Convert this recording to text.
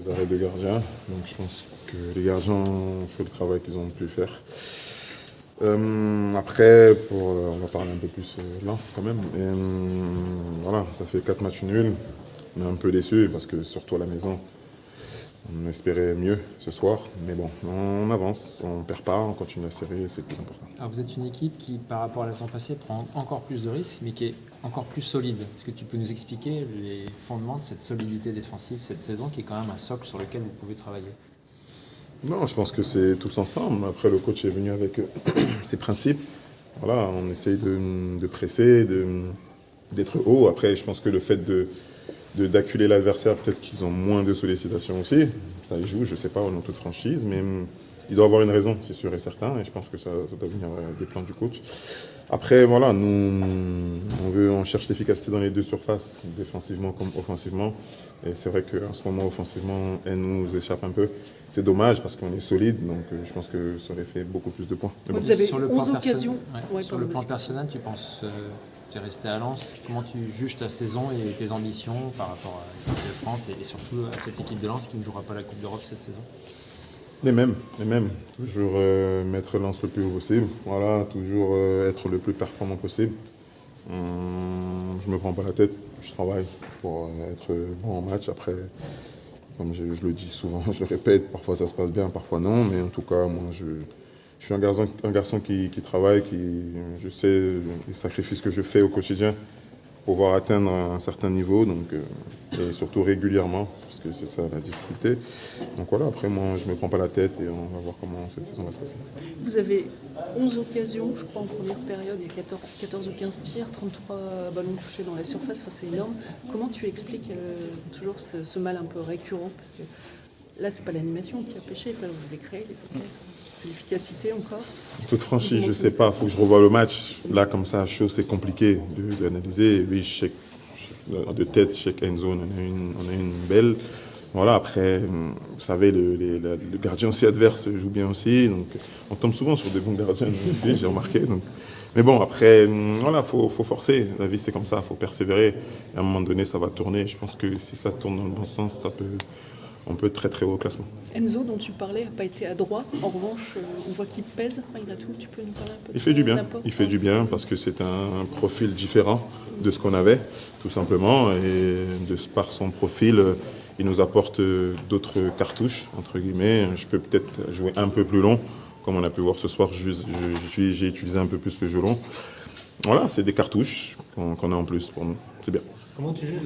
les arrêts de gardiens. Donc je pense que les gardiens ont fait le travail qu'ils ont pu faire. Après, on va parler un peu plus Lens quand même. Voilà, ça fait 4 matchs nuls. On est un peu déçus parce que surtout à la maison, on espérait mieux ce soir. Mais bon, on avance, on ne perd pas, on continue la série, c'est le plus important. Alors vous êtes une équipe qui, par rapport à la saison passée, prend encore plus de risques, mais qui est encore plus solide. Est-ce que tu peux nous expliquer les fondements de cette solidité défensive cette saison, qui est quand même un socle sur lequel vous pouvez travailler? Non, je pense que c'est tous ensemble. Après, le coach est venu avec ses principes. Voilà, on essaye de presser, d'être haut. Après, je pense que le fait d'acculer l'adversaire, peut-être qu'ils ont moins de sollicitations aussi. Ça y joue, je ne sais pas, dans toute franchise, mais il doit avoir une raison, c'est sûr et certain. Et je pense que ça doit venir des plans du coach. Après, voilà, nous, on cherche l'efficacité dans les deux surfaces, défensivement comme offensivement. Et c'est vrai qu'en ce moment, offensivement, elle nous échappe un peu. C'est dommage parce qu'on est solide, donc je pense que ça aurait fait beaucoup plus de points. Vous avez sur le 11 occasions. Sur le plan personnel, tu penses, tu es resté à Lens, comment tu juges ta saison et tes ambitions par rapport à l'équipe de France et surtout à cette équipe de Lens qui ne jouera pas la Coupe d'Europe cette saison? Les mêmes. Toujours mettre Lens le plus haut possible. Voilà, toujours être le plus performant possible. Je me prends pas la tête, je travaille pour être bon en match. Après, comme je le dis souvent, je le répète, parfois ça se passe bien, parfois non. Mais en tout cas, moi, je suis un garçon qui travaille, je sais les sacrifices que je fais au quotidien pour pouvoir atteindre un certain niveau, donc, et surtout régulièrement, parce que c'est ça la difficulté. Donc voilà, après moi je ne me prends pas la tête et on va voir comment cette saison va se passer. Vous avez 11 occasions, je crois, en première période, il y a 14 ou 15 tirs, 33 ballons touchés dans la surface, enfin, c'est énorme. Comment tu expliques toujours ce mal un peu récurrent? Parce que là, c'est pas l'animation qui a pêché, vous avez créé les occasions. C'est l'efficacité encore? Toute franchise, je ne sais pas, il faut que je revoie le match. Là, comme ça, chaud, c'est compliqué d'analyser. Oui, de tête, je sais qu'Enzo, on a une belle. Voilà, après, vous savez, le gardien aussi adverse joue bien aussi. Donc, on tombe souvent sur des bons gardiens, j'ai remarqué. Donc. Mais bon, après, voilà, faut forcer. La vie, c'est comme ça, il faut persévérer. Et à un moment donné, ça va tourner. Je pense que si ça tourne dans le bon sens, on peut être très très haut au classement. Enzo, dont tu parlais, n'a pas été adroit. En revanche, on voit qu'il pèse malgré tout. Tu peux nous parler un peu? Il fait du bien. Il fait du bien parce que c'est un profil différent de ce qu'on avait, tout simplement. Et par son profil, il nous apporte d'autres cartouches, entre guillemets. Je peux peut-être jouer un peu plus long. Comme on a pu voir ce soir, j'ai utilisé un peu plus le jeu long. Voilà, c'est des cartouches qu'on a en plus pour nous. C'est bien. Comment tu juges